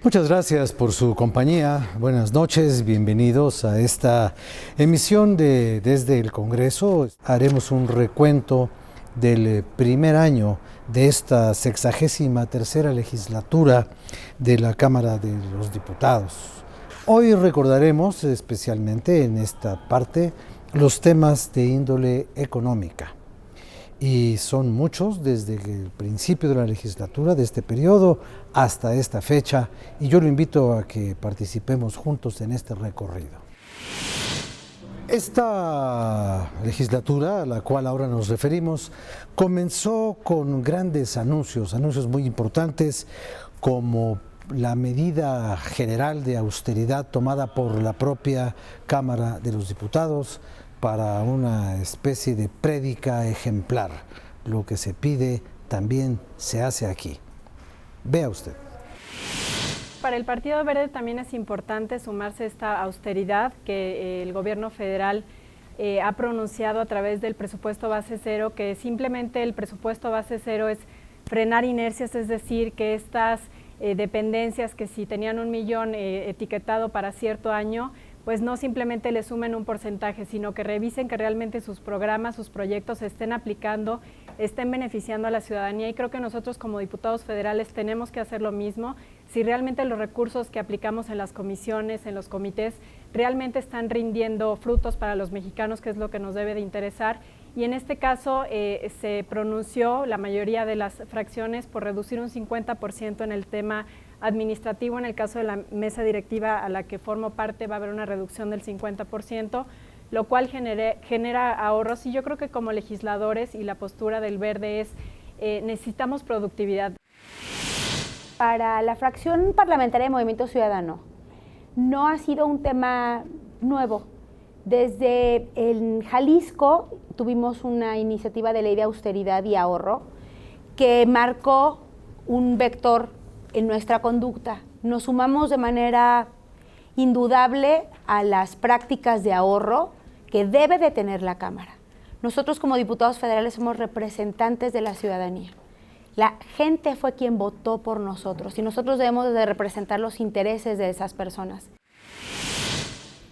Muchas gracias por su compañía. Buenas noches, bienvenidos a esta emisión de Desde el Congreso. Haremos un recuento del primer año de esta 63ª legislatura de la Cámara de los Diputados. Hoy recordaremos especialmente en esta parte los temas de índole económica. Y son muchos desde el principio de la legislatura, de este periodo hasta esta fecha, y yo lo invito a que participemos juntos en este recorrido. Esta legislatura, a la cual ahora nos referimos, comenzó con grandes anuncios muy importantes, como la medida general de austeridad tomada por la propia Cámara de los Diputados, para una especie de prédica ejemplar. Lo que se pide también se hace aquí. Vea usted. Para el Partido Verde también es importante sumarse a esta austeridad que el gobierno federal ha pronunciado a través del presupuesto base cero, que simplemente el presupuesto base cero es frenar inercias, es decir, que estas dependencias que si tenían 1 millón etiquetado para cierto año, pues no simplemente le sumen un porcentaje, sino que revisen que realmente sus programas, sus proyectos se estén aplicando, estén beneficiando a la ciudadanía, y creo que nosotros como diputados federales tenemos que hacer lo mismo. Si realmente los recursos que aplicamos en las comisiones, en los comités, realmente están rindiendo frutos para los mexicanos, que es lo que nos debe de interesar. Y en este caso se pronunció la mayoría de las fracciones por reducir un 50% en el tema administrativo. En el caso de la mesa directiva a la que formo parte va a haber una reducción del 50%, lo cual genera ahorros, y yo creo que como legisladores y la postura del Verde es necesitamos productividad. Para la fracción parlamentaria de Movimiento Ciudadano no ha sido un tema nuevo. Desde el Jalisco tuvimos una iniciativa de ley de austeridad y ahorro que marcó un vector en nuestra conducta. Nos sumamos de manera indudable a las prácticas de ahorro que debe de tener la Cámara. Nosotros como diputados federales somos representantes de la ciudadanía. La gente fue quien votó por nosotros y nosotros debemos de representar los intereses de esas personas.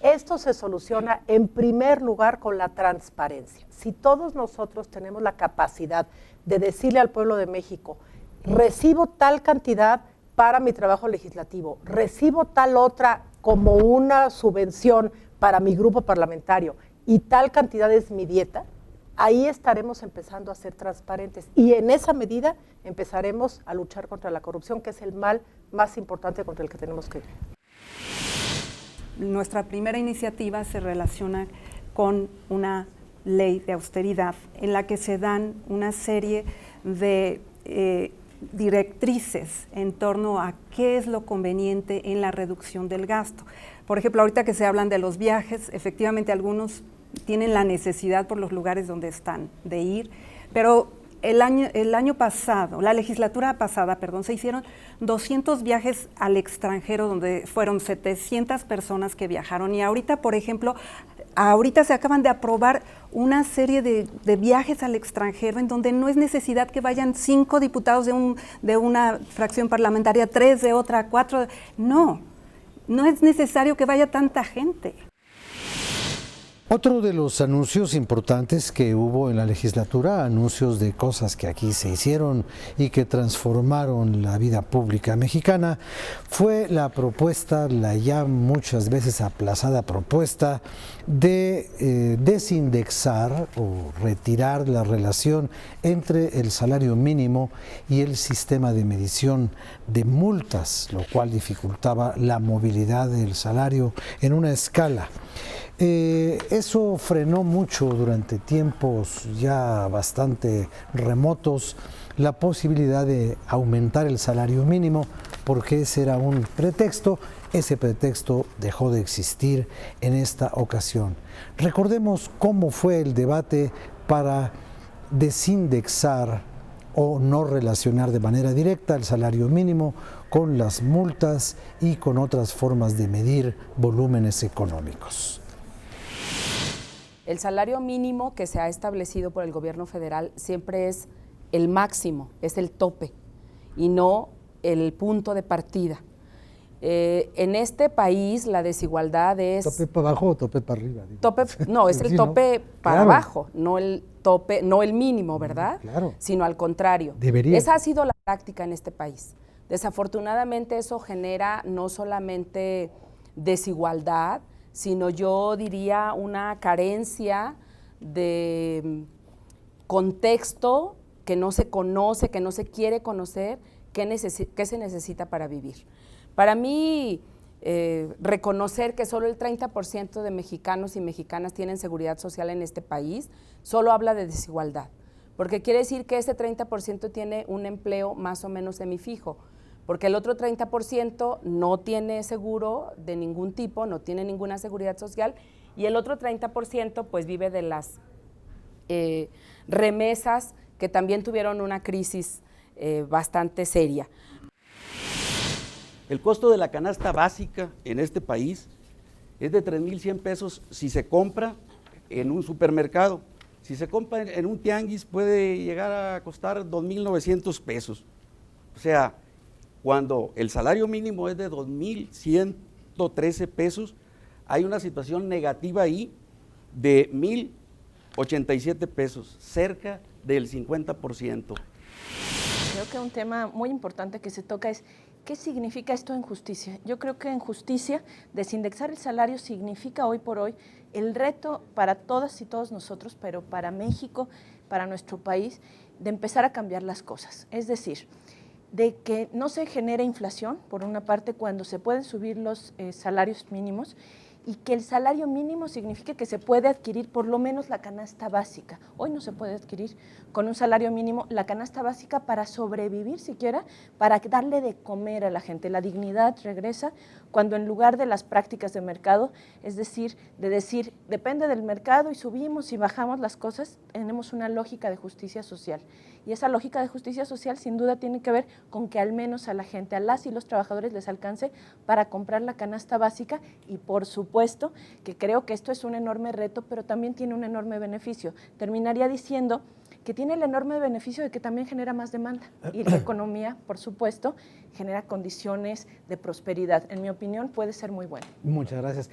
Esto se soluciona en primer lugar con la transparencia. Si todos nosotros tenemos la capacidad de decirle al pueblo de México, recibo tal cantidad para mi trabajo legislativo, recibo tal otra como una subvención para mi grupo parlamentario y tal cantidad es mi dieta, ahí estaremos empezando a ser transparentes y en esa medida empezaremos a luchar contra la corrupción, que es el mal más importante contra el que tenemos que ir. Nuestra primera iniciativa se relaciona con una ley de austeridad en la que se dan una serie de directrices en torno a qué es lo conveniente en la reducción del gasto. Por ejemplo, ahorita que se hablan de los viajes, efectivamente algunos tienen la necesidad por los lugares donde están de ir, pero el año pasado, la legislatura pasada, se hicieron 200 viajes al extranjero, donde fueron 700 personas que viajaron, y ahorita, por ejemplo, se acaban de aprobar una serie de viajes al extranjero en donde no es necesidad que vayan 5 diputados de una fracción parlamentaria, 3 de otra, 4, no es necesario que vaya tanta gente. Otro de los anuncios importantes que hubo en la legislatura, anuncios de cosas que aquí se hicieron y que transformaron la vida pública mexicana, fue la propuesta, la ya muchas veces aplazada propuesta de desindexar o retirar la relación entre el salario mínimo y el sistema de medición de multas, lo cual dificultaba la movilidad del salario en una escala. Eso frenó mucho durante tiempos ya bastante remotos la posibilidad de aumentar el salario mínimo, porque ese era un pretexto. Ese pretexto dejó de existir en esta ocasión. Recordemos cómo fue el debate para desindexar o no relacionar de manera directa el salario mínimo con las multas y con otras formas de medir volúmenes económicos. El salario mínimo que se ha establecido por el gobierno federal siempre es el máximo, es el tope y no el punto de partida. En este país la desigualdad es... ¿Tope para abajo o tope para arriba? No, es el tope para claro. abajo, no el mínimo, ¿verdad? Claro. Sino al contrario. Debería. Esa ha sido la práctica en este país. Desafortunadamente eso genera no solamente desigualdad, sino yo diría una carencia de contexto que no se conoce, que no se quiere conocer, qué se necesita para vivir. Para mí, reconocer que solo el 30% de mexicanos y mexicanas tienen seguridad social en este país, solo habla de desigualdad, porque quiere decir que ese 30% tiene un empleo más o menos semifijo, porque el otro 30% no tiene seguro de ningún tipo, no tiene ninguna seguridad social, y el otro 30% pues vive de las remesas, que también tuvieron una crisis bastante seria. El costo de la canasta básica en este país es de 3,100 pesos si se compra en un supermercado. Si se compra en un tianguis puede llegar a costar 2,900 pesos. O sea, cuando el salario mínimo es de 2,113 pesos, hay una situación negativa ahí de 1,087 pesos, cerca del 50%. Creo que un tema muy importante que se toca es ¿qué significa esto en justicia? Yo creo que en justicia, desindexar el salario significa hoy por hoy el reto para todas y todos nosotros, pero para México, para nuestro país, de empezar a cambiar las cosas. Es decir, de que no se genere inflación, por una parte, cuando se pueden subir los salarios mínimos, y que el salario mínimo signifique que se puede adquirir por lo menos la canasta básica. Hoy no se puede adquirir con un salario mínimo la canasta básica para sobrevivir siquiera, para darle de comer a la gente. La dignidad regresa cuando en lugar de las prácticas de mercado, es decir, de decir, depende del mercado y subimos y bajamos las cosas, tenemos una lógica de justicia social. Y esa lógica de justicia social sin duda tiene que ver con que al menos a la gente, a las y los trabajadores les alcance para comprar la canasta básica y por supuesto que creo que esto es un enorme reto, pero también tiene un enorme beneficio. Terminaría diciendo que tiene el enorme beneficio de que también genera más demanda y la economía, por supuesto, genera condiciones de prosperidad. En mi opinión, puede ser muy bueno. Muchas gracias.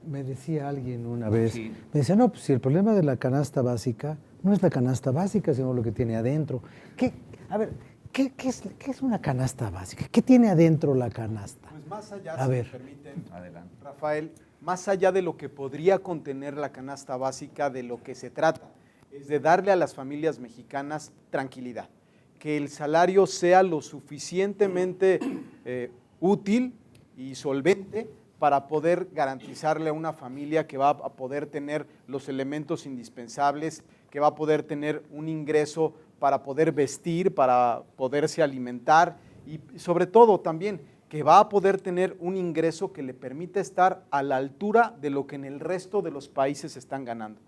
Me decía alguien una vez, Sí. me decía, no, pues si el problema de la canasta básica no es la canasta básica, sino lo que tiene adentro. ¿Qué es una canasta básica? ¿Qué tiene adentro la canasta? Pues más allá, A si ver. me permiten, Adelante. Rafael, más allá de lo que podría contener la canasta básica, de lo que se trata es de darle a las familias mexicanas tranquilidad, que el salario sea lo suficientemente útil y solvente para poder garantizarle a una familia que va a poder tener los elementos indispensables, que va a poder tener un ingreso para poder vestir, para poderse alimentar y sobre todo también que va a poder tener un ingreso que le permita estar a la altura de lo que en el resto de los países están ganando.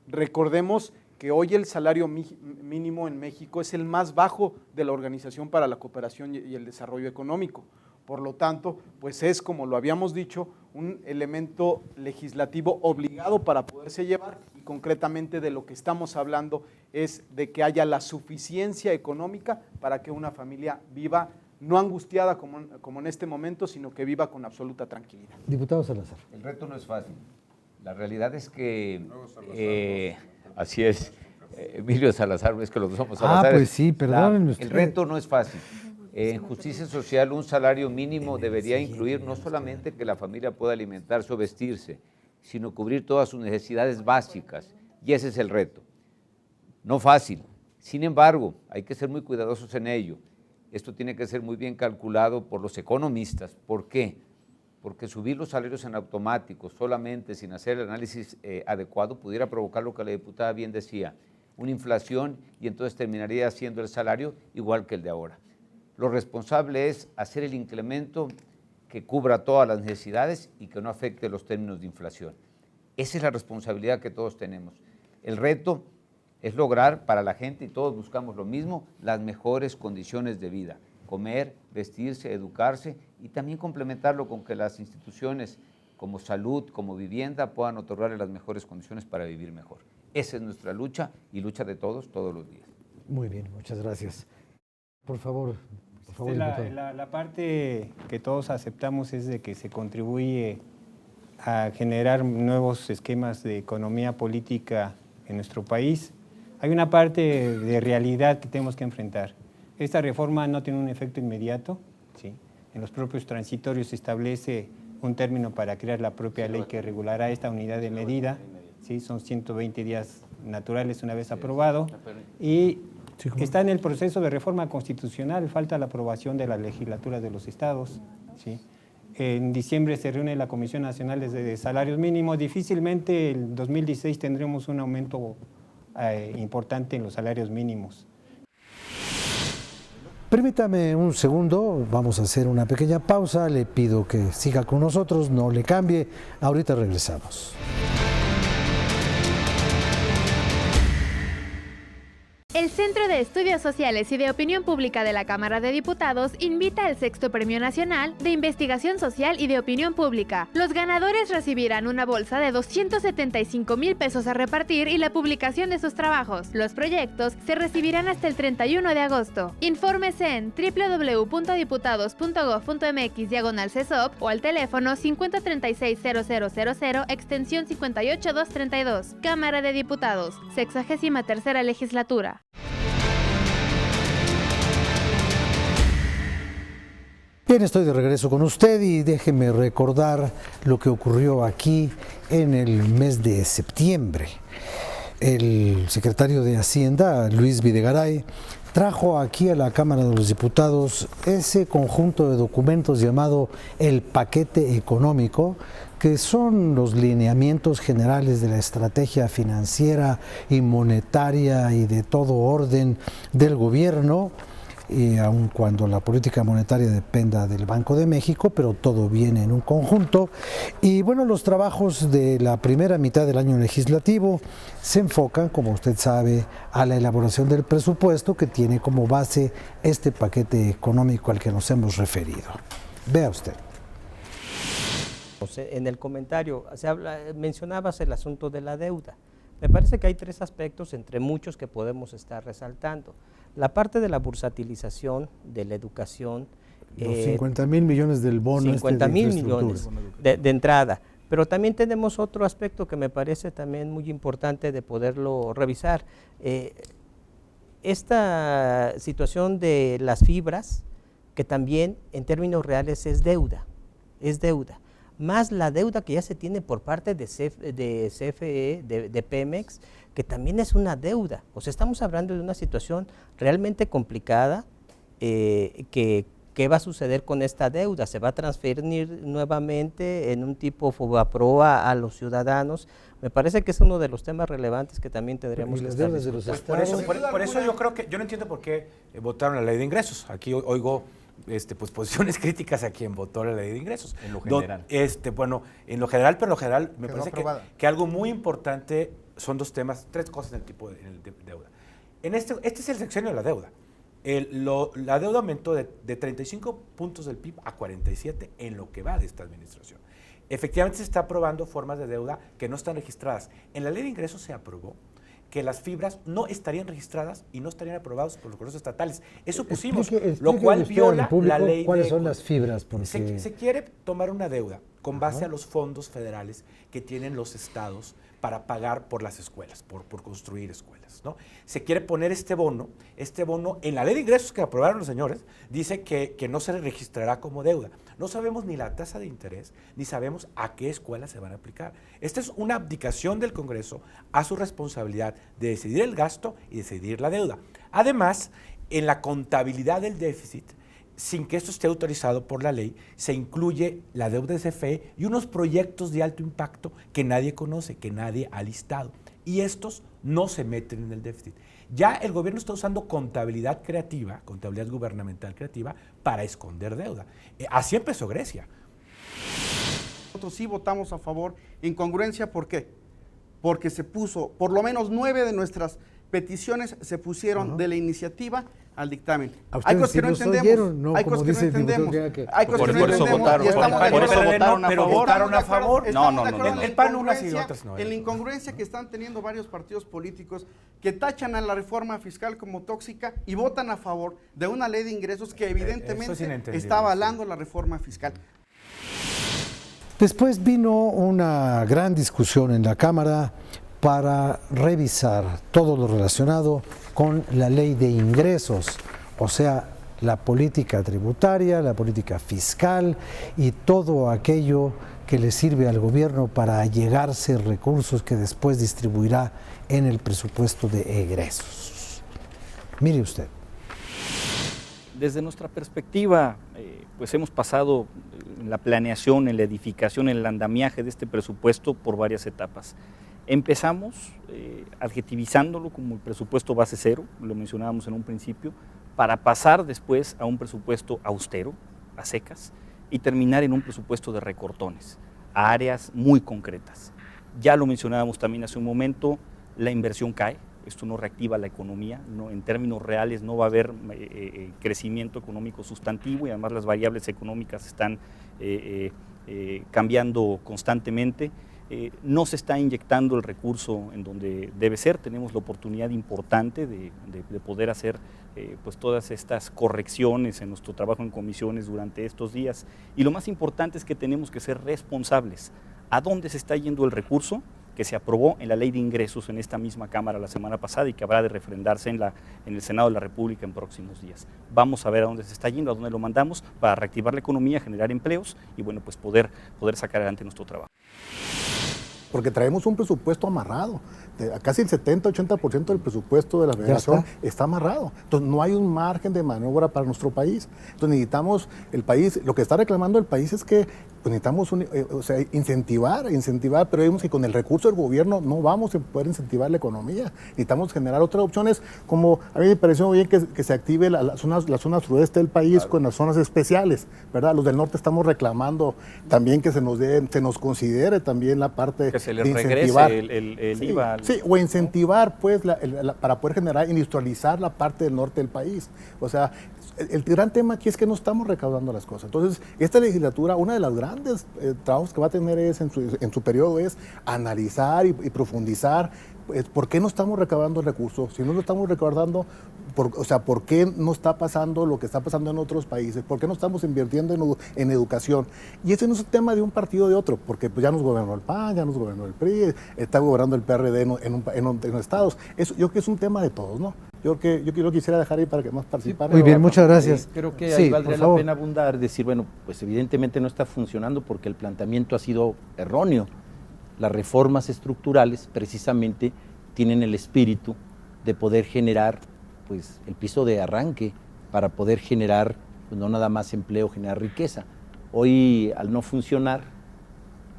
Recordemos que hoy el salario mínimo en México es el más bajo de la Organización para la Cooperación y el Desarrollo Económico. Por lo tanto, pues es, como lo habíamos dicho, un elemento legislativo obligado para poderse llevar y concretamente de lo que estamos hablando es de que haya la suficiencia económica para que una familia viva no angustiada como en este momento, sino que viva con absoluta tranquilidad. Diputado Salazar. El reto no es fácil. La realidad es que, así es, Emilio Salazar, es que los dos somos Salazar. Pues sí, perdónenme El reto no es fácil. En justicia social, un salario mínimo debería incluir no solamente que la familia pueda alimentarse o vestirse, sino cubrir todas sus necesidades básicas. Y ese es el reto. No fácil. Sin embargo, hay que ser muy cuidadosos en ello. Esto tiene que ser muy bien calculado por los economistas. ¿Por qué? Porque subir los salarios en automático, solamente sin hacer el análisis adecuado, pudiera provocar lo que la diputada bien decía, una inflación y entonces terminaría siendo el salario igual que el de ahora. Lo responsable es hacer el incremento que cubra todas las necesidades y que no afecte los términos de inflación. Esa es la responsabilidad que todos tenemos. El reto es lograr para la gente, y todos buscamos lo mismo, las mejores condiciones de vida. Comer, vestirse, educarse y también complementarlo con que las instituciones como salud, como vivienda puedan otorgarle las mejores condiciones para vivir mejor. Esa es nuestra lucha y lucha de todos los días. Muy bien, muchas gracias. Por favor, Por favor, diputado. La parte que todos aceptamos es de que se contribuye a generar nuevos esquemas de economía política en nuestro país. Hay una parte de realidad que tenemos que enfrentar. Esta reforma no tiene un efecto inmediato, ¿sí? En los propios transitorios se establece un término para crear la propia ley que regulará esta unidad de medida, ¿sí? Son 120 días naturales una vez aprobado, y está en el proceso de reforma constitucional, falta la aprobación de la legislatura de los estados, ¿sí? En diciembre se reúne la Comisión Nacional de Salarios Mínimos, difícilmente en 2016 tendremos un aumento importante en los salarios mínimos. Permítame un segundo, vamos a hacer una pequeña pausa, le pido que siga con nosotros, no le cambie, ahorita regresamos. El Centro de Estudios Sociales y de Opinión Pública de la Cámara de Diputados invita al 6º Premio Nacional de Investigación Social y de Opinión Pública. Los ganadores recibirán una bolsa de 275,000 pesos a repartir y la publicación de sus trabajos. Los proyectos se recibirán hasta el 31 de agosto. Infórmese en www.diputados.gov.mx/CESOP o al teléfono 5036-0000, extensión 58232. Cámara de Diputados, 63ª Legislatura. Bien, estoy de regreso con usted y déjeme recordar lo que ocurrió aquí en el mes de septiembre. El secretario de Hacienda, Luis Videgaray, trajo aquí a la Cámara de los Diputados ese conjunto de documentos llamado el paquete económico, que son los lineamientos generales de la estrategia financiera y monetaria y de todo orden del gobierno, y aun cuando la política monetaria dependa del Banco de México, pero todo viene en un conjunto. Y bueno, los trabajos de la primera mitad del año legislativo se enfocan, como usted sabe, a la elaboración del presupuesto que tiene como base este paquete económico al que nos hemos referido. Vea usted. En el comentario mencionabas el asunto de la deuda. Me parece que hay 3 aspectos entre muchos que podemos estar resaltando. La parte de la bursatilización de la educación. Los 50,000 millones del bono. 50,000 millones de entrada. Pero también tenemos otro aspecto que me parece también muy importante de poderlo revisar. Esta situación de las fibras, que también en términos reales es deuda, más la deuda que ya se tiene por parte de CFE, de Pemex, que también es una deuda. O sea, estamos hablando de una situación realmente complicada. ¿Qué va a suceder con esta deuda? ¿Se va a transferir nuevamente en un tipo FOBAPROA a los ciudadanos? Me parece que es uno de los temas relevantes que también tendremos que estar discutiendo. Por eso yo creo que, yo no entiendo por qué votaron la ley de ingresos. Aquí oigo pues posiciones críticas a quien votó la ley de ingresos. En lo general. Bueno, en lo general, pero en lo general me parece que algo muy importante son 2 temas, 3 cosas en el tipo de deuda. Este es el sexenio de la deuda. La deuda aumentó de 35 puntos del PIB a 47 en lo que va de esta administración. Efectivamente se está aprobando formas de deuda que no están registradas. En la ley de ingresos se aprobó que las fibras no estarían registradas y no estarían aprobadas por los congresos estatales. Eso pusimos, lo cual viola la ley. ¿Cuáles son las fibras? Se quiere tomar una deuda con base a los fondos federales que tienen los estados para pagar por las escuelas, por construir escuelas, ¿no? Se quiere poner este bono en la ley de ingresos que aprobaron los señores, dice que no se registrará como deuda. No sabemos ni la tasa de interés, ni sabemos a qué escuelas se van a aplicar. Esta es una abdicación del Congreso a su responsabilidad de decidir el gasto y decidir la deuda. Además, en la contabilidad del déficit, sin que esto esté autorizado por la ley, se incluye la deuda de CFE y unos proyectos de alto impacto que nadie conoce, que nadie ha listado. Y estos no se meten en el déficit. Ya el gobierno está usando contabilidad creativa, contabilidad gubernamental creativa, para esconder deuda. Así empezó Grecia. Nosotros sí votamos a favor en congruencia, ¿por qué? Porque se puso por lo menos 9 de nuestras peticiones se pusieron de la iniciativa al dictamen. A Hay ustedes cosas sí que no los entendemos. oyeron, no hay como cosas que no dice el diputado entendemos. que- Hay cosas que no Por eso entendemos. votaron, Y estamos de por eso acuerdo. votaron, pero votaron a favor. Estamos No, de acuerdo en la el PAN unas y incongruencia- otras no. En la incongruencia que están teniendo varios partidos políticos que tachan a la reforma fiscal como tóxica y votan a favor de una ley de ingresos que evidentemente inentendible, está avalando la reforma fiscal. Después vino una gran discusión en la Cámara para revisar todo lo relacionado con la ley de ingresos, o sea, la política tributaria, la política fiscal y todo aquello que le sirve al gobierno para allegarse recursos que después distribuirá en el presupuesto de egresos. Mire usted. Desde nuestra perspectiva, pues hemos pasado en la planeación, en la edificación, en el andamiaje de este presupuesto por varias etapas. Empezamos adjetivizándolo como el presupuesto base cero, lo mencionábamos en un principio, para pasar después a un presupuesto austero, a secas, y terminar en un presupuesto de recortones, a áreas muy concretas. Ya lo mencionábamos también hace un momento, la inversión cae, esto no reactiva la economía, no, en términos reales no va a haber crecimiento económico sustantivo y además las variables económicas están cambiando constantemente. No se está inyectando el recurso en donde debe ser, tenemos la oportunidad importante de poder hacer pues todas estas correcciones en nuestro trabajo en comisiones durante estos días y lo más importante es que tenemos que ser responsables. ¿A dónde se está yendo el recurso que se aprobó en la Ley de Ingresos en esta misma Cámara la semana pasada y que habrá de refrendarse en el Senado de la República en próximos días? Vamos a ver a dónde se está yendo, a dónde lo mandamos para reactivar la economía, generar empleos y bueno, pues poder sacar adelante nuestro trabajo. Porque traemos un presupuesto amarrado. Casi el 70-80% del presupuesto de la Federación está amarrado. Entonces no hay un margen de maniobra para nuestro país. Entonces necesitamos el país, lo que está reclamando el país es que pues, necesitamos incentivar, pero vemos que con el recurso del gobierno no vamos a poder incentivar la economía. Necesitamos generar otras opciones, como a mí me pareció bien que se active la zona sureste del país con las zonas especiales, ¿verdad? Los del norte estamos reclamando también que se nos considere también la parte que se les de regrese incentivar. el IVA. Sí, o incentivar pues para poder generar, industrializar la parte del norte del país. O sea, el gran tema aquí es que no estamos recaudando las cosas. Entonces, esta legislatura, una de las grandes trabajos que va a tener en su periodo es analizar y profundizar por qué no estamos recaudando recursos. Si no lo estamos recaudando, ¿por qué no está pasando lo que está pasando en otros países? ¿Por qué no estamos invirtiendo en educación? Y ese no es un tema de un partido o de otro, porque pues, ya nos gobernó el PAN, ya nos gobernó el PRI, está gobernando el PRD en estados. Yo creo que es un tema de todos, ¿no? Yo lo quisiera dejar ahí para que más participaran. Muy bien, muchas gracias. Creo que ahí valdría la pena abundar, decir, bueno, pues evidentemente no está funcionando porque el planteamiento ha sido erróneo. Las reformas estructurales precisamente tienen el espíritu de poder generar pues, el piso de arranque para poder generar, pues, no nada más empleo, generar riqueza. Hoy, al no funcionar,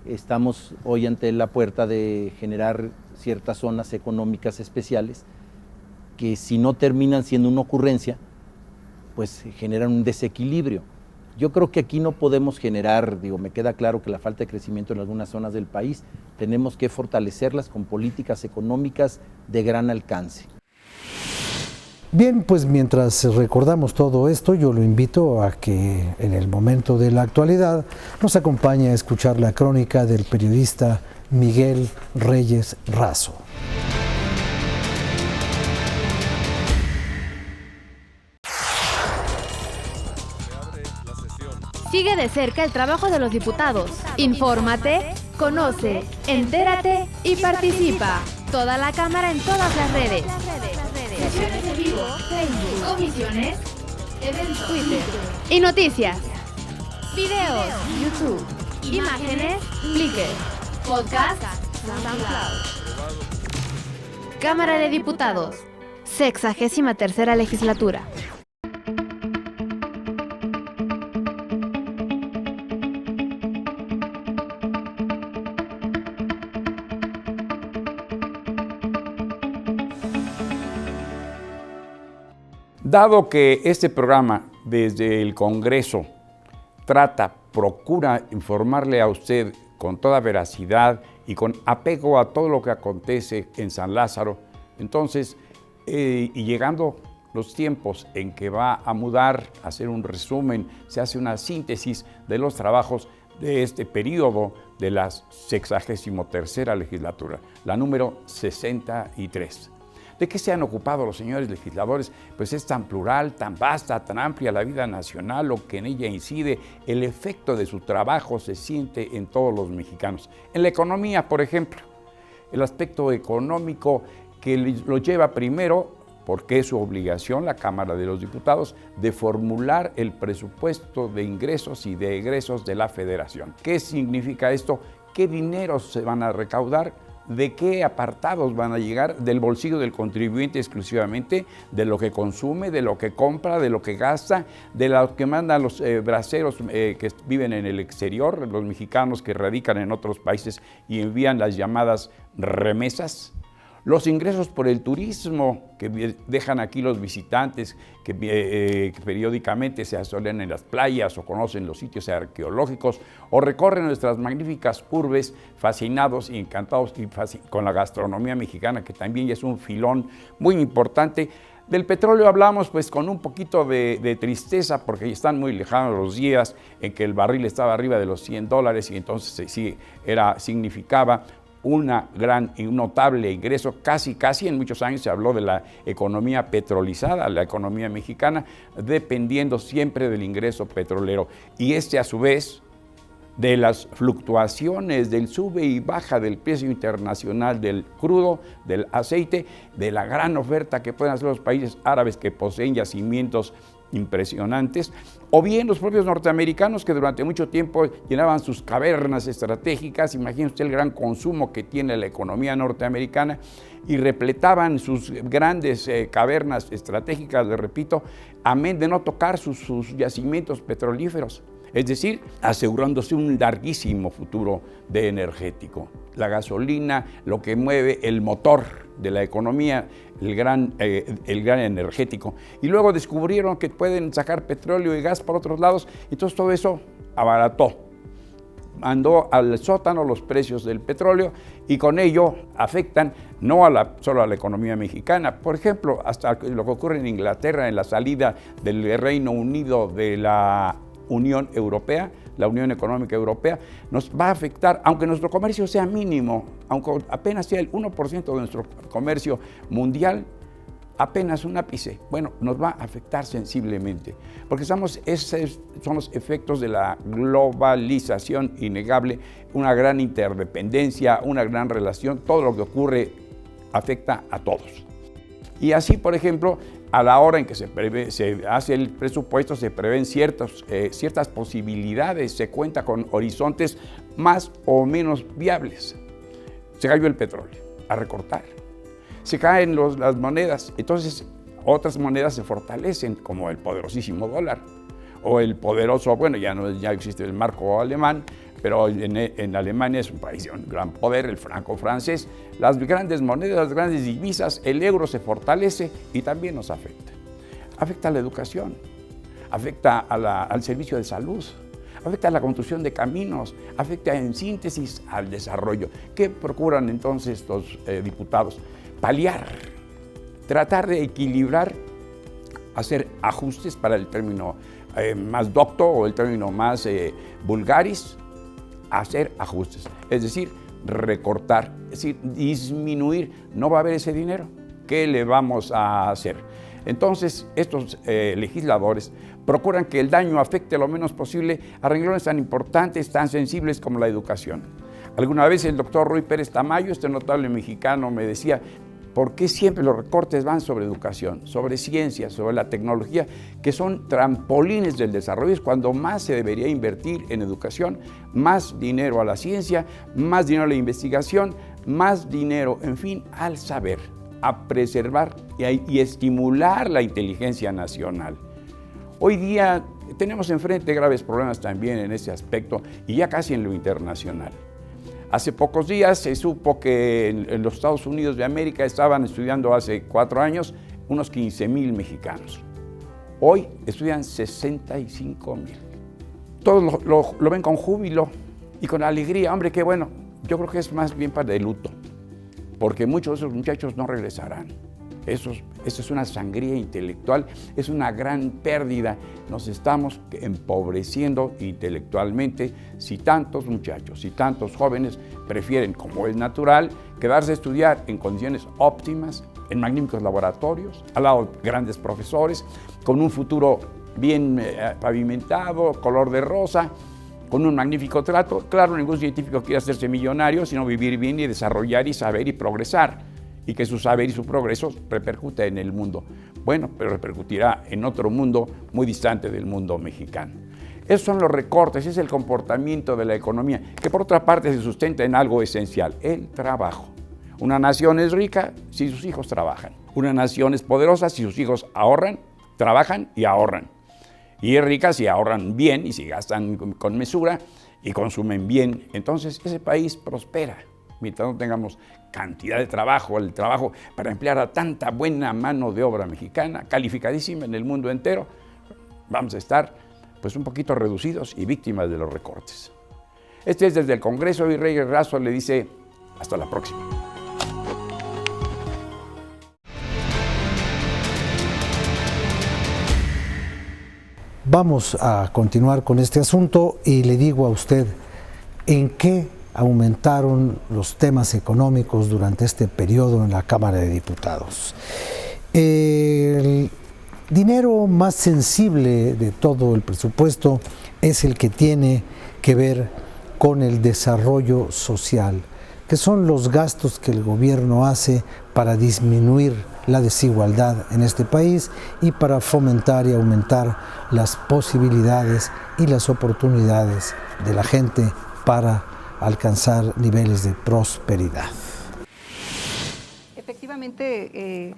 estamos hoy ante la puerta de generar ciertas zonas económicas especiales que si no terminan siendo una ocurrencia, pues generan un desequilibrio. Yo creo que aquí no podemos generar, me queda claro que la falta de crecimiento en algunas zonas del país, tenemos que fortalecerlas con políticas económicas de gran alcance. Bien, pues mientras recordamos todo esto, yo lo invito a que en el momento de la actualidad nos acompañe a escuchar la crónica del periodista Miguel Reyes Razo. Sigue de cerca el trabajo de los diputados. Infórmate, conoce, entérate y participa. Toda la Cámara en todas las redes. Sesiones en vivo, Facebook, comisiones, eventos, Twitter y noticias. Videos, YouTube, imágenes, Flickr, podcast, SoundCloud. Cámara de Diputados, 63ª legislatura. Dado que este programa desde el Congreso procura informarle a usted con toda veracidad y con apego a todo lo que acontece en San Lázaro, entonces y llegando los tiempos en que va a mudar, a hacer un resumen, se hace una síntesis de los trabajos de este periodo de la 63ª legislatura, la número 63. ¿De qué se han ocupado los señores legisladores? Pues es tan plural, tan vasta, tan amplia la vida nacional, lo que en ella incide, el efecto de su trabajo se siente en todos los mexicanos. En la economía, por ejemplo, el aspecto económico que lo lleva primero, porque es su obligación, la Cámara de los Diputados, de formular el presupuesto de ingresos y de egresos de la Federación. ¿Qué significa esto? ¿Qué dineros se van a recaudar? ¿De qué apartados van a llegar? Del bolsillo del contribuyente exclusivamente, de lo que consume, de lo que compra, de lo que gasta, de lo que mandan los braceros que viven en el exterior, los mexicanos que radican en otros países y envían las llamadas remesas. Los ingresos por el turismo que dejan aquí los visitantes que periódicamente se asolean en las playas o conocen los sitios arqueológicos o recorren nuestras magníficas urbes fascinados y encantados con la gastronomía mexicana, que también ya es un filón muy importante. Del petróleo hablamos pues con un poquito de tristeza porque están muy lejanos los días en que el barril estaba arriba de los $100 y entonces sí significaba una gran y un notable ingreso. Casi en muchos años se habló de la economía petrolizada, la economía mexicana, dependiendo siempre del ingreso petrolero. Y a su vez, de las fluctuaciones del sube y baja del precio internacional del crudo, del aceite, de la gran oferta que pueden hacer los países árabes que poseen yacimientos impresionantes, o bien los propios norteamericanos que durante mucho tiempo llenaban sus cavernas estratégicas. Imagínense usted el gran consumo que tiene la economía norteamericana y repletaban sus grandes cavernas estratégicas, les repito, amén de no tocar sus yacimientos petrolíferos. Es decir, asegurándose un larguísimo futuro de energético. La gasolina, lo que mueve el motor de la economía, el gran energético. Y luego descubrieron que pueden sacar petróleo y gas por otros lados, entonces todo eso abarató. Mandó al sótano los precios del petróleo y con ello afectan no solo a la economía mexicana. Por ejemplo, hasta lo que ocurre en Inglaterra en la salida del Reino Unido de la Unión Europea, la Unión Económica Europea, nos va a afectar, aunque nuestro comercio sea mínimo, aunque apenas sea el 1% de nuestro comercio mundial, apenas un ápice, bueno, nos va a afectar sensiblemente, porque son los efectos de la globalización innegable, una gran interdependencia, una gran relación, todo lo que ocurre afecta a todos. Y así, por ejemplo, a la hora en que se hace el presupuesto, se prevén ciertas posibilidades, se cuenta con horizontes más o menos viables. Se cayó el petróleo, a recortar. Se caen las monedas, entonces otras monedas se fortalecen, como el poderosísimo dólar, o el poderoso, bueno, ya existe el marco alemán, pero en Alemania es un país de un gran poder, el franco francés, las grandes monedas, las grandes divisas, el euro se fortalece y también nos afecta. Afecta a la educación, afecta al servicio de salud, afecta a la construcción de caminos, afecta en síntesis al desarrollo. ¿Qué procuran entonces los diputados? Paliar, tratar de equilibrar, hacer ajustes para el término más docto o el término más vulgaris, hacer ajustes, es decir, recortar, es decir, disminuir. No va a haber ese dinero, ¿qué le vamos a hacer? Entonces, estos legisladores procuran que el daño afecte lo menos posible a renglones tan importantes, tan sensibles como la educación. Alguna vez el doctor Ruy Pérez Tamayo, este notable mexicano, me decía: ¿por qué siempre los recortes van sobre educación, sobre ciencia, sobre la tecnología, que son trampolines del desarrollo? Es cuando más se debería invertir en educación, más dinero a la ciencia, más dinero a la investigación, más dinero, en fin, al saber, a preservar y estimular la inteligencia nacional. Hoy día tenemos enfrente graves problemas también en ese aspecto y ya casi en lo internacional. Hace pocos días se supo que en los Estados Unidos de América estaban estudiando hace 4 años unos 15,000 mexicanos. Hoy estudian 65,000. Todos lo ven con júbilo y con alegría. Hombre, qué bueno. Yo creo que es más bien para de luto, porque muchos de esos muchachos no regresarán. Eso es una sangría intelectual, es una gran pérdida. Nos estamos empobreciendo intelectualmente si tantos muchachos, si tantos jóvenes prefieren, como es natural, quedarse a estudiar en condiciones óptimas, en magníficos laboratorios, al lado de grandes profesores, con un futuro bien pavimentado, color de rosa, con un magnífico trato. Claro, ningún científico quiere hacerse millonario, sino vivir bien y desarrollar y saber y progresar, y que su saber y su progreso repercute en el mundo. Bueno, pero repercutirá en otro mundo muy distante del mundo mexicano. Esos son los recortes, es el comportamiento de la economía, que por otra parte se sustenta en algo esencial, el trabajo. Una nación es rica si sus hijos trabajan. Una nación es poderosa si sus hijos ahorran, trabajan y ahorran. Y es rica si ahorran bien y si gastan con mesura y consumen bien. Entonces ese país prospera. Mientras no tengamos cantidad de trabajo, el trabajo para emplear a tanta buena mano de obra mexicana, calificadísima en el mundo entero, vamos a estar pues un poquito reducidos y víctimas de los recortes. Este es desde el Congreso, y Reyes Razo le dice hasta la próxima. Vamos a continuar con este asunto y le digo a usted en qué aumentaron los temas económicos durante este periodo en la Cámara de Diputados. El dinero más sensible de todo el presupuesto es el que tiene que ver con el desarrollo social, que son los gastos que el gobierno hace para disminuir la desigualdad en este país y para fomentar y aumentar las posibilidades y las oportunidades de la gente para alcanzar niveles de prosperidad. Efectivamente,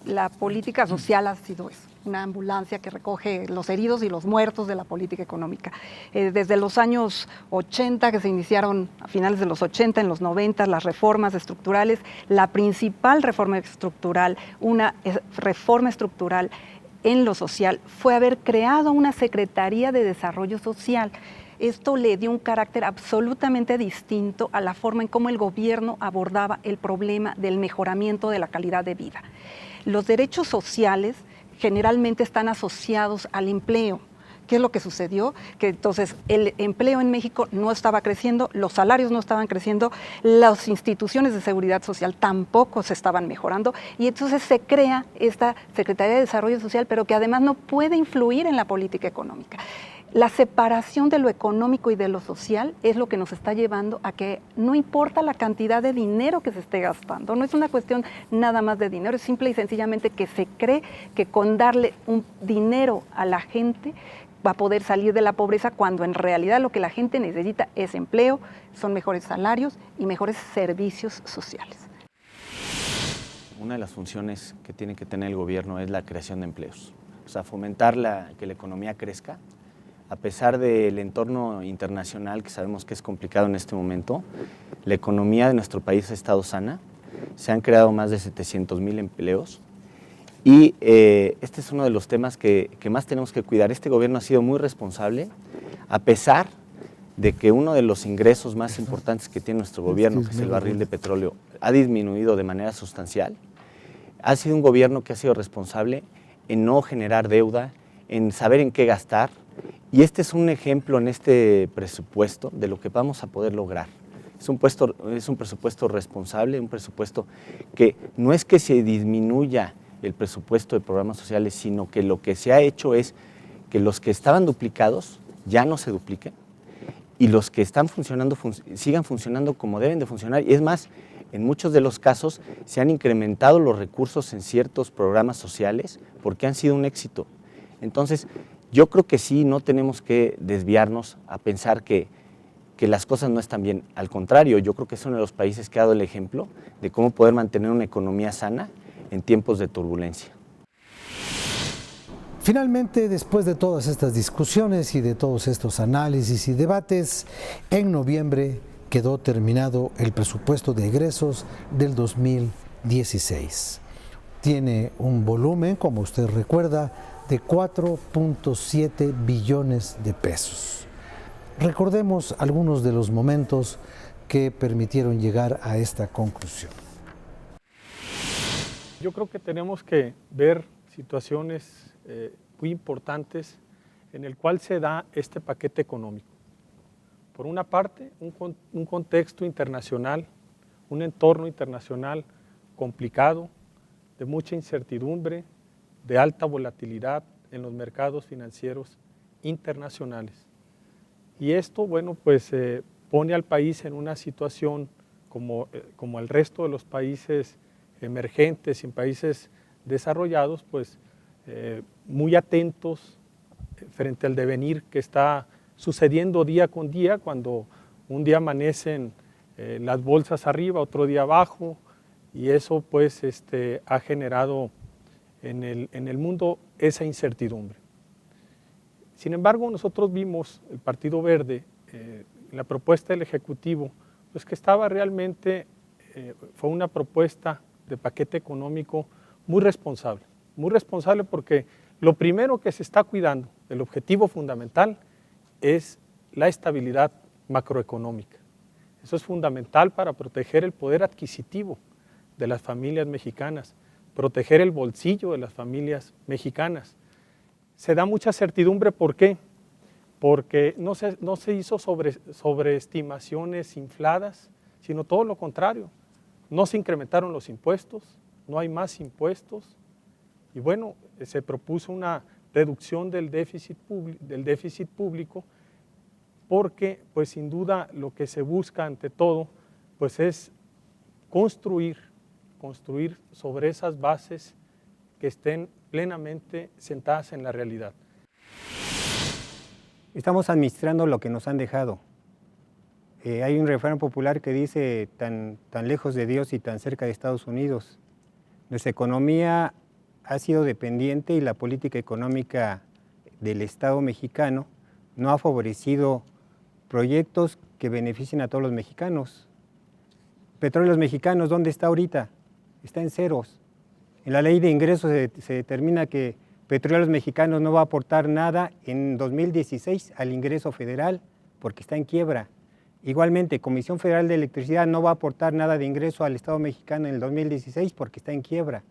la política social ha sido eso, una ambulancia que recoge los heridos y los muertos de la política económica. Desde los años 80, que se iniciaron a finales de los 80, en los 90, las reformas estructurales, la principal reforma estructural, una reforma estructural en lo social, fue haber creado una Secretaría de Desarrollo Social. Esto le dio un carácter absolutamente distinto a la forma en cómo el gobierno abordaba el problema del mejoramiento de la calidad de vida. Los derechos sociales generalmente están asociados al empleo. ¿Qué es lo que sucedió? Que entonces el empleo en México no estaba creciendo, los salarios no estaban creciendo, las instituciones de seguridad social tampoco se estaban mejorando, y entonces se crea esta Secretaría de Desarrollo Social, pero que además no puede influir en la política económica. La separación de lo económico y de lo social es lo que nos está llevando a que no importa la cantidad de dinero que se esté gastando, no es una cuestión nada más de dinero, es simple y sencillamente que se cree que con darle un dinero a la gente va a poder salir de la pobreza, cuando en realidad lo que la gente necesita es empleo, son mejores salarios y mejores servicios sociales. Una de las funciones que tiene que tener el gobierno es la creación de empleos, o sea, fomentar que la economía crezca. A pesar del entorno internacional, que sabemos que es complicado en este momento, la economía de nuestro país ha estado sana, se han creado más de 700,000 empleos y este es uno de los temas que más tenemos que cuidar. Este gobierno ha sido muy responsable, a pesar de que uno de los ingresos más importantes que tiene nuestro gobierno, que es el barril de petróleo, ha disminuido de manera sustancial. Ha sido un gobierno que ha sido responsable en no generar deuda, en saber en qué gastar. Y este es un ejemplo en este presupuesto de lo que vamos a poder lograr. Es un presupuesto responsable, un presupuesto que no es que se disminuya el presupuesto de programas sociales, sino que lo que se ha hecho es que los que estaban duplicados ya no se dupliquen y los que están funcionando sigan funcionando como deben de funcionar. Y es más, en muchos de los casos se han incrementado los recursos en ciertos programas sociales porque han sido un éxito. Entonces, yo creo que sí, no tenemos que desviarnos a pensar que las cosas no están bien. Al contrario, yo creo que es uno de los países que ha dado el ejemplo de cómo poder mantener una economía sana en tiempos de turbulencia. Finalmente, después de todas estas discusiones y de todos estos análisis y debates, en noviembre quedó terminado el presupuesto de egresos del 2016. Tiene un volumen, como usted recuerda, de 4.7 billones de pesos. Recordemos algunos de los momentos que permitieron llegar a esta conclusión. Yo creo que tenemos que ver situaciones muy importantes en el cual se da este paquete económico. Por una parte, un contexto internacional, un entorno internacional complicado, de mucha incertidumbre, de alta volatilidad en los mercados financieros internacionales. Y esto, bueno, pues pone al país en una situación como el resto de los países emergentes y en países desarrollados, pues muy atentos frente al devenir que está sucediendo día con día, cuando un día amanecen las bolsas arriba, otro día abajo, y eso pues ha generado en el mundo esa incertidumbre. Sin embargo, nosotros vimos el Partido Verde, la propuesta del Ejecutivo, pues que estaba realmente, fue una propuesta de paquete económico muy responsable porque lo primero que se está cuidando, el objetivo fundamental, es la estabilidad macroeconómica. Eso es fundamental para proteger el poder adquisitivo de las familias mexicanas, proteger el bolsillo de las familias mexicanas. Se da mucha certidumbre, ¿por qué? Porque no se hizo sobreestimaciones infladas, sino todo lo contrario. No se incrementaron los impuestos, no hay más impuestos, y bueno, se propuso una reducción del déficit público, porque pues sin duda lo que se busca ante todo pues es construir sobre esas bases que estén plenamente sentadas en la realidad. Estamos administrando lo que nos han dejado. Hay un refrán popular que dice tan lejos de Dios y tan cerca de Estados Unidos. Nuestra economía ha sido dependiente y la política económica del Estado mexicano no ha favorecido proyectos que beneficien a todos los mexicanos. Petróleos Mexicanos, ¿dónde está ahorita? Está en ceros. En la ley de ingresos se determina que Petróleos Mexicanos no va a aportar nada en 2016 al ingreso federal porque está en quiebra. Igualmente, Comisión Federal de Electricidad no va a aportar nada de ingreso al Estado mexicano en el 2016 porque está en quiebra.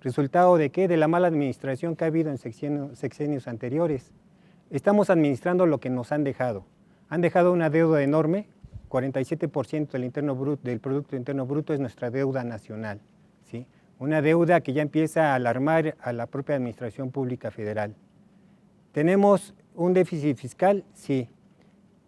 ¿Resultado de qué? De la mala administración que ha habido en sexenios anteriores. Estamos administrando lo que nos han dejado. Han dejado una deuda enorme, 47% del Producto Interno Bruto es nuestra deuda nacional, ¿sí? Una deuda que ya empieza a alarmar a la propia Administración Pública Federal. ¿Tenemos un déficit fiscal? Sí.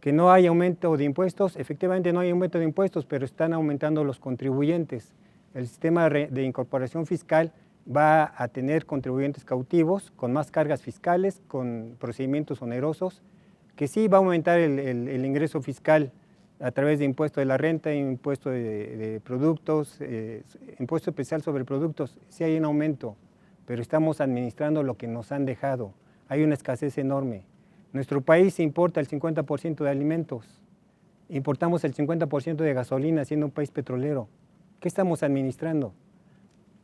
¿Que no hay aumento de impuestos? Efectivamente no hay aumento de impuestos, pero están aumentando los contribuyentes. El sistema de incorporación fiscal va a tener contribuyentes cautivos, con más cargas fiscales, con procedimientos onerosos, que sí va a aumentar el ingreso fiscal a través de impuesto de la renta, impuesto de productos, impuesto especial sobre productos. Sí hay un aumento, pero estamos administrando lo que nos han dejado. Hay una escasez enorme. Nuestro país importa el 50% de alimentos, importamos el 50% de gasolina siendo un país petrolero. ¿Qué estamos administrando?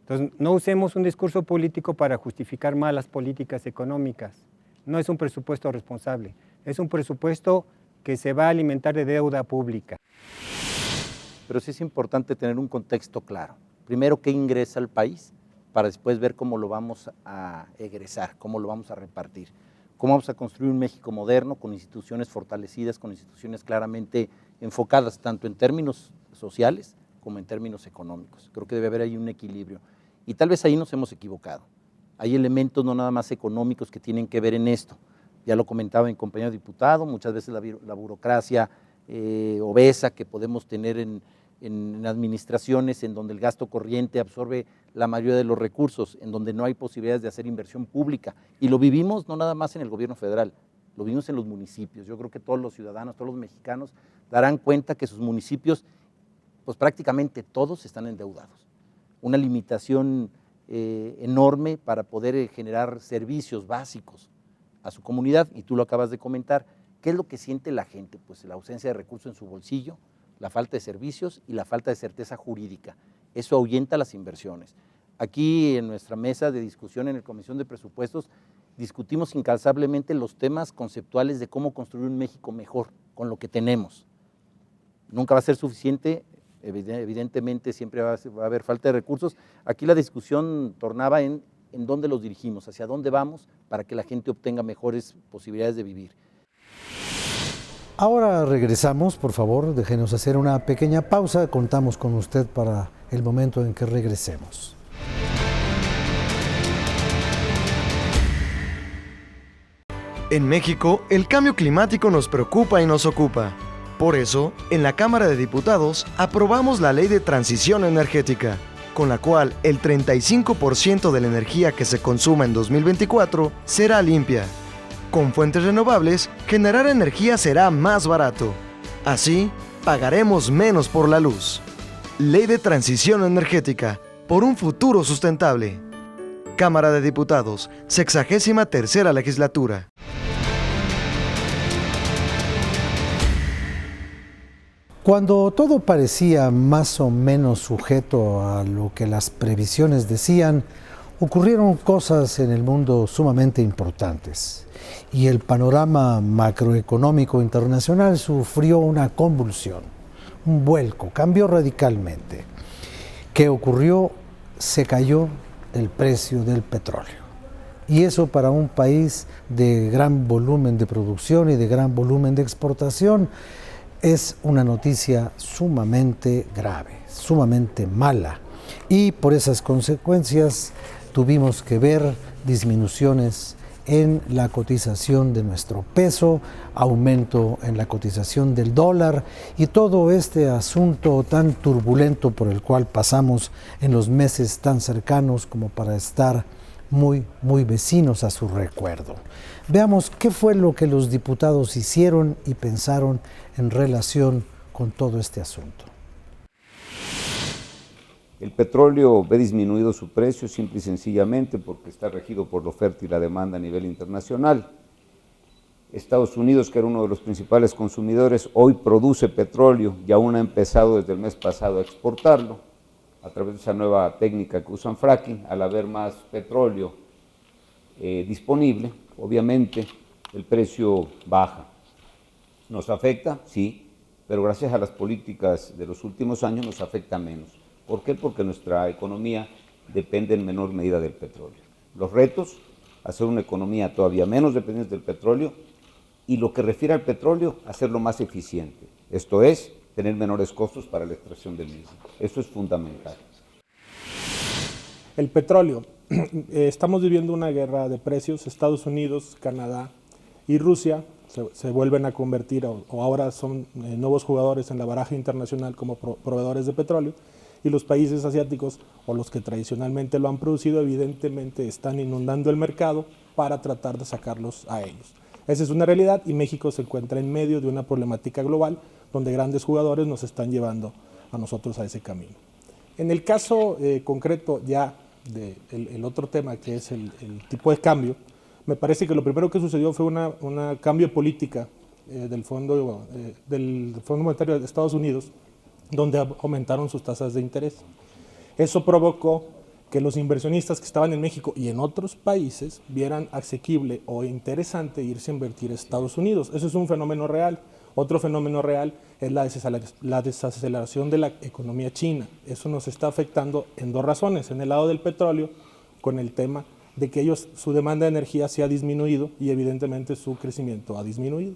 Entonces, no usemos un discurso político para justificar malas políticas económicas. No es un presupuesto responsable, es un presupuesto que se va a alimentar de deuda pública. Pero sí es importante tener un contexto claro. Primero, ¿qué ingresa al país? Para después ver cómo lo vamos a egresar, cómo lo vamos a repartir. Cómo vamos a construir un México moderno, con instituciones fortalecidas, con instituciones claramente enfocadas, tanto en términos sociales como en términos económicos. Creo que debe haber ahí un equilibrio. Y tal vez ahí nos hemos equivocado. Hay elementos no nada más económicos que tienen que ver en esto. Ya lo comentaba mi compañero diputado, muchas veces la burocracia obesa que podemos tener en administraciones en donde el gasto corriente absorbe la mayoría de los recursos, en donde no hay posibilidades de hacer inversión pública. Y lo vivimos no nada más en el gobierno federal, lo vivimos en los municipios. Yo creo que todos los ciudadanos, todos los mexicanos darán cuenta que sus municipios, pues prácticamente todos están endeudados. Una limitación enorme para poder generar servicios básicos a su comunidad, y tú lo acabas de comentar. ¿Qué es lo que siente la gente? Pues la ausencia de recursos en su bolsillo, la falta de servicios y la falta de certeza jurídica. Eso ahuyenta las inversiones. Aquí en nuestra mesa de discusión en la Comisión de Presupuestos discutimos incansablemente los temas conceptuales de cómo construir un México mejor con lo que tenemos. Nunca va a ser suficiente Evidentemente siempre va a haber falta de recursos. Aquí la discusión tornaba en dónde los dirigimos, hacia dónde vamos para que la gente obtenga mejores posibilidades de vivir. Ahora regresamos, por favor, déjenos hacer una pequeña pausa. Contamos con usted para el momento en que regresemos. En México, el cambio climático nos preocupa y nos ocupa. Por eso, en la Cámara de Diputados aprobamos la Ley de Transición Energética, con la cual el 35% de la energía que se consuma en 2024 será limpia. Con fuentes renovables, generar energía será más barato. Así, pagaremos menos por la luz. Ley de Transición Energética, por un futuro sustentable. Cámara de Diputados, 63ª Legislatura. Cuando todo parecía más o menos sujeto a lo que las previsiones decían, ocurrieron cosas en el mundo sumamente importantes y el panorama macroeconómico internacional sufrió una convulsión, un vuelco, cambió radicalmente. ¿Qué ocurrió? Se cayó el precio del petróleo. Y eso para un país de gran volumen de producción y de gran volumen de exportación es una noticia sumamente grave, sumamente mala. Y por esas consecuencias tuvimos que ver disminuciones en la cotización de nuestro peso, aumento en la cotización del dólar y todo este asunto tan turbulento por el cual pasamos en los meses tan cercanos como para estar muy vecinos a su recuerdo. Veamos qué fue lo que los diputados hicieron y pensaron en relación con todo este asunto. El petróleo ve disminuido su precio simple y sencillamente porque está regido por la oferta y la demanda a nivel internacional. Estados Unidos, que era uno de los principales consumidores, hoy produce petróleo y aún ha empezado desde el mes pasado a exportarlo a través de esa nueva técnica que usan fracking. Al haber más petróleo disponible, obviamente el precio baja. ¿Nos afecta? Sí, pero gracias a las políticas de los últimos años nos afecta menos. ¿Por qué? Porque nuestra economía depende en menor medida del petróleo. Los retos, hacer una economía todavía menos dependiente del petróleo y lo que refiere al petróleo, hacerlo más eficiente. Esto es, tener menores costos para la extracción del mismo. Eso es fundamental. El petróleo. Estamos viviendo una guerra de precios. Estados Unidos, Canadá y Rusia se vuelven a convertir o ahora son nuevos jugadores en la baraja internacional como proveedores de petróleo, y los países asiáticos o los que tradicionalmente lo han producido evidentemente están inundando el mercado para tratar de sacarlos a ellos. Esa es una realidad y México se encuentra en medio de una problemática global donde grandes jugadores nos están llevando a nosotros a ese camino. En el caso concreto ya del otro tema, que es el tipo de cambio, me parece que lo primero que sucedió fue una cambio de política del Fondo Monetario de Estados Unidos, donde aumentaron sus tasas de interés. Eso provocó que los inversionistas que estaban en México y en otros países vieran asequible o interesante irse a invertir a Estados Unidos. Eso es un fenómeno real. Otro fenómeno real es la desaceleración de la economía china. Eso nos está afectando en dos razones. En el lado del petróleo, con el tema de que su demanda de energía se ha disminuido y evidentemente su crecimiento ha disminuido.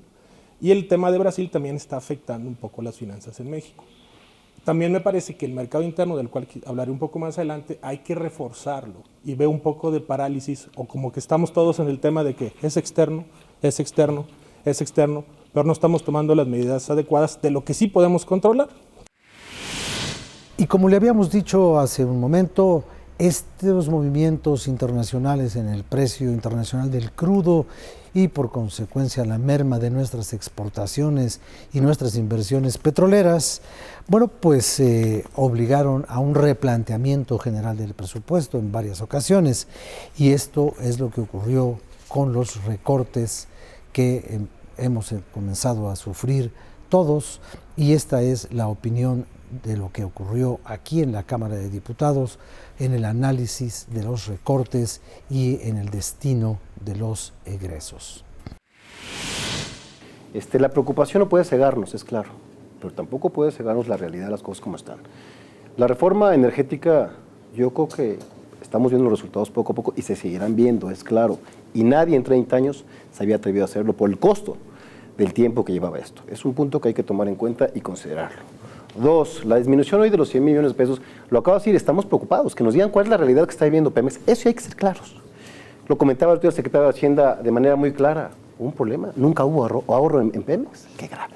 Y el tema de Brasil también está afectando un poco las finanzas en México. También me parece que el mercado interno, del cual hablaré un poco más adelante, hay que reforzarlo y veo un poco de parálisis o como que estamos todos en el tema de que es externo, pero no estamos tomando las medidas adecuadas de lo que sí podemos controlar. Y como le habíamos dicho hace un momento, estos movimientos internacionales en el precio internacional del crudo y por consecuencia la merma de nuestras exportaciones y nuestras inversiones petroleras, bueno, pues obligaron a un replanteamiento general del presupuesto en varias ocasiones, y esto es lo que ocurrió con los recortes que hemos comenzado a sufrir todos, y esta es la opinión de lo que ocurrió aquí en la Cámara de Diputados en el análisis de los recortes y en el destino de los egresos. La preocupación no puede cegarnos, es claro, pero tampoco puede cegarnos la realidad de las cosas como están. La reforma energética, yo creo que estamos viendo los resultados poco a poco y se seguirán viendo, es claro. Y nadie en 30 años se había atrevido a hacerlo por el costo del tiempo que llevaba esto. Es un punto que hay que tomar en cuenta y considerarlo. 2, la disminución hoy de los 100 millones de pesos, lo acabo de decir, estamos preocupados, que nos digan cuál es la realidad que está viviendo Pemex. Eso hay que ser claros. Lo comentaba el secretario de Hacienda de manera muy clara, un problema, nunca hubo ahorro en Pemex, qué grave.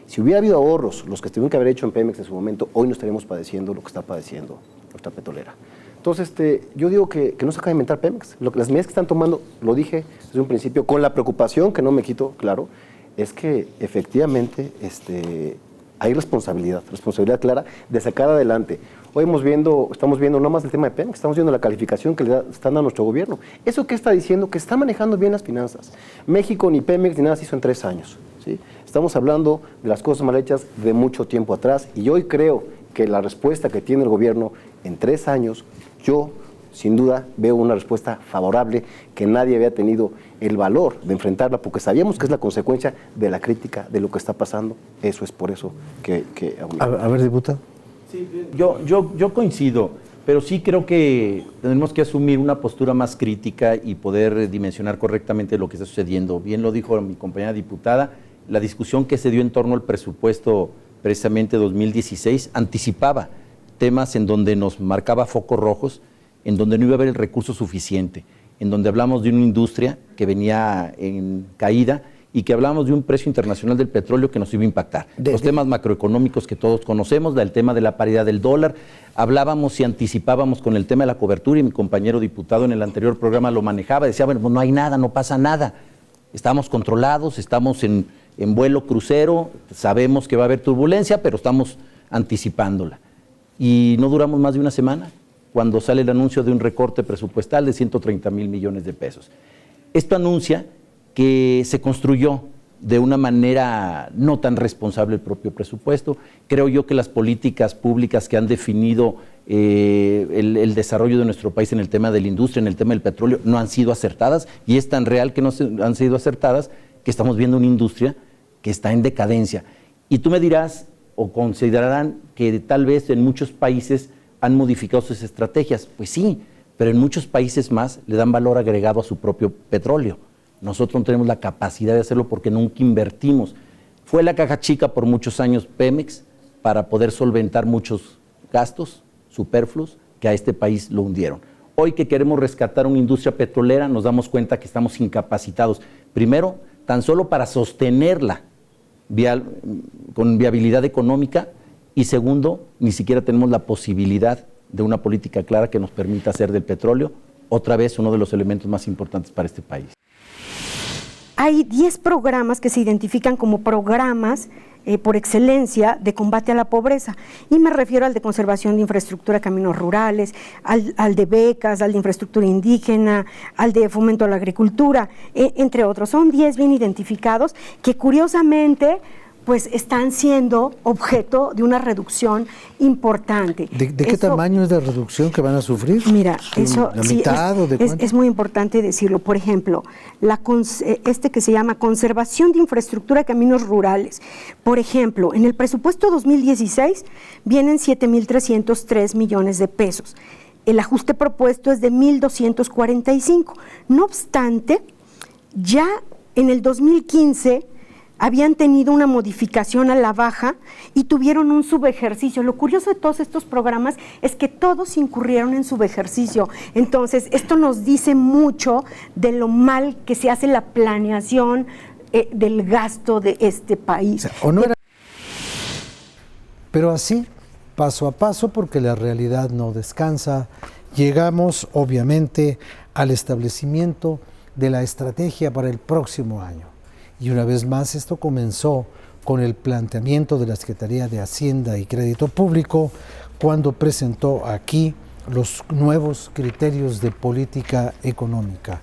Si hubiera habido ahorros, los que tuvieron que haber hecho en Pemex en su momento, hoy no estaríamos padeciendo lo que está padeciendo nuestra petrolera. Entonces, yo digo que no se acaba de inventar Pemex. Las medidas que están tomando, lo dije desde un principio, con la preocupación que no me quito, claro, es que efectivamente hay responsabilidad clara de sacar adelante. Hoy estamos viendo no más el tema de Pemex, estamos viendo la calificación que le están dando a nuestro gobierno. ¿Eso qué está diciendo? Que está manejando bien las finanzas. México ni Pemex ni nada se hizo en 3 años. ¿Sí? Estamos hablando de las cosas mal hechas de mucho tiempo atrás y hoy creo que la respuesta que tiene el gobierno en 3 años, yo sin duda veo una respuesta favorable que nadie había tenido el valor de enfrentarla porque sabíamos que es la consecuencia de la crítica de lo que está pasando. Eso es por eso que a ver, diputado. Sí, yo coincido, pero sí creo que tenemos que asumir una postura más crítica y poder dimensionar correctamente lo que está sucediendo. Bien lo dijo mi compañera diputada, la discusión que se dio en torno al presupuesto precisamente 2016 anticipaba temas en donde nos marcaba focos rojos, en donde no iba a haber el recurso suficiente, en donde hablamos de una industria que venía en caída y que hablamos de un precio internacional del petróleo que nos iba a impactar. Los temas macroeconómicos que todos conocemos, del tema de la paridad del dólar, hablábamos y anticipábamos con el tema de la cobertura y mi compañero diputado en el anterior programa lo manejaba, decía, bueno, pues no hay nada, no pasa nada, estamos controlados, estamos en vuelo crucero, sabemos que va a haber turbulencia, pero estamos anticipándola. Y no duramos más de una semana cuando sale el anuncio de un recorte presupuestal de 130,000 millones de pesos. Esto anuncia que se construyó de una manera no tan responsable el propio presupuesto. Creo yo que las políticas públicas que han definido el desarrollo de nuestro país en el tema de la industria, en el tema del petróleo, no han sido acertadas y es tan real que no han sido acertadas que estamos viendo una industria que está en decadencia. Y tú me dirás, o considerarán que tal vez en muchos países han modificado sus estrategias. Pues sí, pero en muchos países más le dan valor agregado a su propio petróleo. Nosotros no tenemos la capacidad de hacerlo porque nunca invertimos. Fue la caja chica por muchos años Pemex para poder solventar muchos gastos superfluos que a este país lo hundieron. Hoy que queremos rescatar una industria petrolera nos damos cuenta que estamos incapacitados. Primero, tan solo para sostenerla con viabilidad económica y segundo, ni siquiera tenemos la posibilidad de una política clara que nos permita hacer del petróleo otra vez uno de los elementos más importantes para este país. Hay 10 programas que se identifican como programas por excelencia de combate a la pobreza y me refiero al de conservación de infraestructura, caminos rurales, al de becas, al de infraestructura indígena, al de fomento a la agricultura, entre otros. Son 10 bien identificados que curiosamente pues están siendo objeto de una reducción importante. ¿De qué tamaño es la reducción que van a sufrir? Mira, eso ¿La mitad o de cuánto? Es muy importante decirlo. Por ejemplo, que se llama conservación de infraestructura de caminos rurales. Por ejemplo, en el presupuesto 2016 vienen 7,303 millones de pesos. El ajuste propuesto es de 1,245. No obstante, ya en el 2015 habían tenido una modificación a la baja y tuvieron un subejercicio. Lo curioso de todos estos programas es que todos incurrieron en subejercicio. Entonces, esto nos dice mucho de lo mal que se hace la planeación del gasto de este país. ¿O no era? Pero así, paso a paso, porque la realidad no descansa, llegamos obviamente al establecimiento de la estrategia para el próximo año. Y una vez más esto comenzó con el planteamiento de la Secretaría de Hacienda y Crédito Público cuando presentó aquí los nuevos criterios de política económica.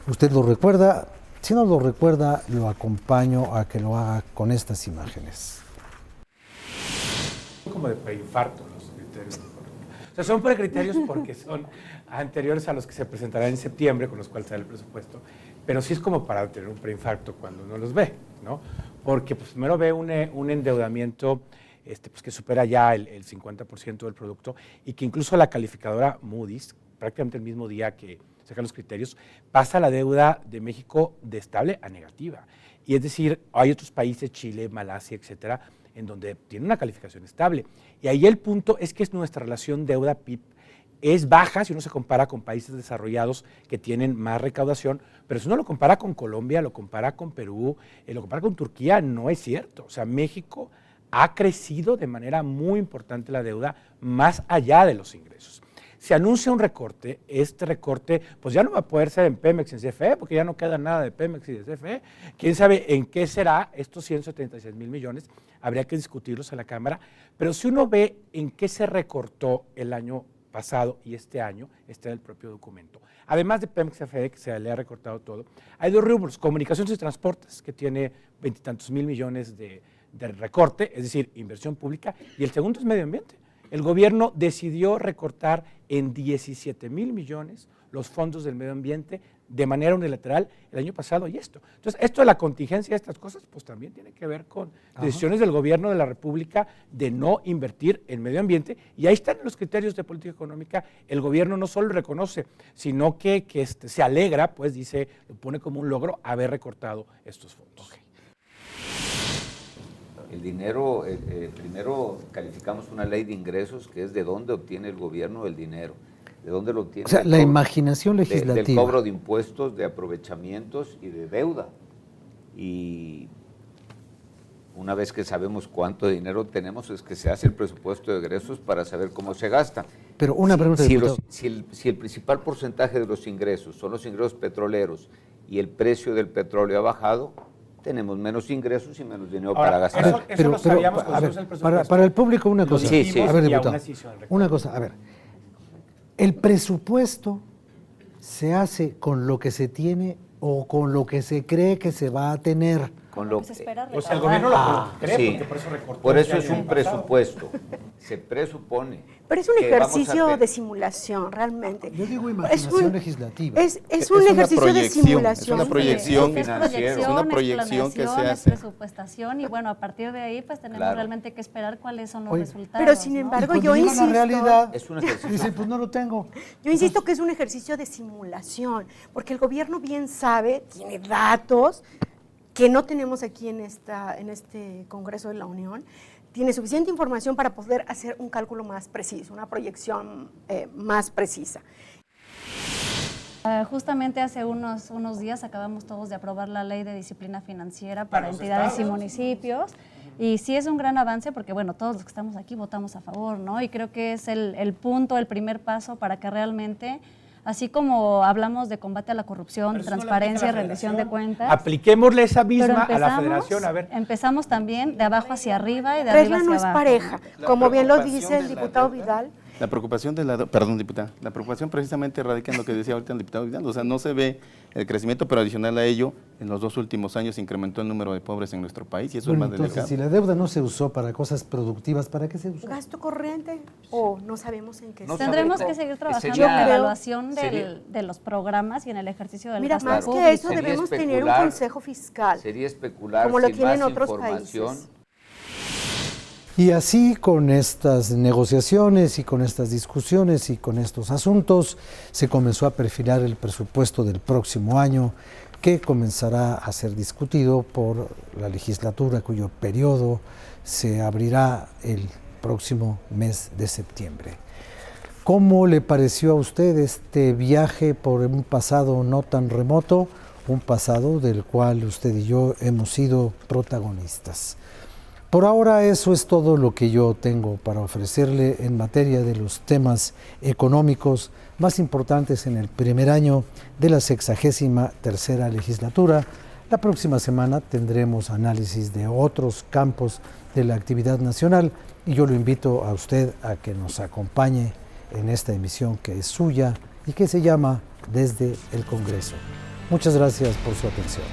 ¿Usted lo recuerda? Si no lo recuerda, lo acompaño a que lo haga con estas imágenes. Como de preinfarto los criterios. O sea, son precriterios porque son anteriores a los que se presentarán en septiembre, con los cuales sale el presupuesto. Pero sí es como para tener un preinfarto cuando uno los ve, ¿no? porque pues, primero ve un endeudamiento pues, que supera ya el 50% del producto y que incluso la calificadora Moody's, prácticamente el mismo día que saca los criterios, pasa la deuda de México de estable a negativa. Y es decir, hay otros países, Chile, Malasia, etcétera, en donde tiene una calificación estable. Y ahí el punto es que nuestra relación deuda-PIB es baja si uno se compara con países desarrollados que tienen más recaudación, pero si uno lo compara con Colombia, lo compara con Perú, lo compara con Turquía, no es cierto. O sea, México ha crecido de manera muy importante la deuda más allá de los ingresos. Se anuncia un recorte, este recorte pues ya no va a poder ser en Pemex, en CFE, porque ya no queda nada de Pemex y de CFE. ¿Quién sabe en qué será estos 176,000 millones? Habría que discutirlos en la Cámara, pero si uno ve en qué se recortó el año pasado y este año, está en el propio documento. Además de Pemex CFE, que se le ha recortado todo, hay dos rubros, comunicaciones y transportes, que tiene 20 y tantos mil millones de recorte, es decir, inversión pública, y el segundo es medio ambiente. El gobierno decidió recortar en 17,000 millones los fondos del medio ambiente de manera unilateral el año pasado y esto. Entonces, esto de la contingencia de estas cosas, pues también tiene que ver con decisiones del gobierno de la República de no invertir en medio ambiente, y ahí están los criterios de política económica. El gobierno no solo reconoce, sino que se alegra, pues dice, lo pone como un logro haber recortado estos fondos. Okay. El dinero, primero calificamos una ley de ingresos, que es de dónde obtiene el gobierno el dinero, de dónde lo obtiene. O sea, la imaginación legislativa. Del cobro de impuestos, de aprovechamientos y de deuda. Y una vez que sabemos cuánto dinero tenemos, es que se hace el presupuesto de egresos para saber cómo se gasta. Pero una pregunta, diputado. Si el principal porcentaje de los ingresos son los ingresos petroleros y el precio del petróleo ha bajado, tenemos menos ingresos y menos dinero para gastar. Eso lo sabíamos cuando hicimos el presupuesto. Para el público una cosa. Sí. A ver, diputado, una cosa, a ver. ¿El presupuesto se hace con lo que se tiene o con lo que se cree que se va a tener? Con lo que se espera pues el gobierno lo cree, sí, porque por eso recortó. Por eso es un presupuesto. Se presupone. Pero es un ejercicio de simulación, realmente. Yo digo imaginación legislativa. Es un ejercicio de simulación. Es una proyección financiera. Es una proyección que se hace. Presupuestación, y bueno, a partir de ahí pues tenemos realmente que esperar cuáles son los resultados. Pero sin embargo, yo insisto. La realidad, es un ejercicio. Dice, pues no lo tengo. Yo insisto que es un ejercicio de simulación, porque el gobierno bien sabe, tiene datos que no tenemos aquí en este Congreso de la Unión, tiene suficiente información para poder hacer un cálculo más preciso, una proyección más precisa. Justamente hace unos días acabamos todos de aprobar la ley de disciplina financiera para entidades y municipios, y sí es un gran avance porque, bueno, todos los que estamos aquí votamos a favor, ¿no? Y creo que es el punto, el primer paso para que realmente, así como hablamos de combate a la corrupción, transparencia y rendición de cuentas, apliquémosle esa misma a la federación. A ver. Empezamos también de abajo hacia arriba y de arriba hacia abajo. Regla no es pareja, como bien lo dice el diputado Vidal. La preocupación diputada, la preocupación precisamente radica en lo que decía ahorita el diputado Vidal, o sea, no se ve el crecimiento, pero adicional a ello, en los 2 últimos años se incrementó el número de pobres en nuestro país y eso es más delicado. Entonces, si la deuda no se usó para cosas productivas, ¿para qué se usó? ¿Gasto corriente o no sabemos en qué? Tendremos que seguir trabajando en la evaluación de los programas y en el ejercicio del gasto público. Mira, más que eso debemos tener un consejo fiscal. Sería especular como lo sin tienen más otros información. países. Y así, con estas negociaciones y con estas discusiones y con estos asuntos, se comenzó a perfilar el presupuesto del próximo año, que comenzará a ser discutido por la legislatura, cuyo periodo se abrirá el próximo mes de septiembre. ¿Cómo le pareció a usted este viaje por un pasado no tan remoto, un pasado del cual usted y yo hemos sido protagonistas? Por ahora eso es todo lo que yo tengo para ofrecerle en materia de los temas económicos más importantes en el primer año de la 63ª legislatura. La próxima semana tendremos análisis de otros campos de la actividad nacional y yo lo invito a usted a que nos acompañe en esta emisión que es suya y que se llama Desde el Congreso. Muchas gracias por su atención.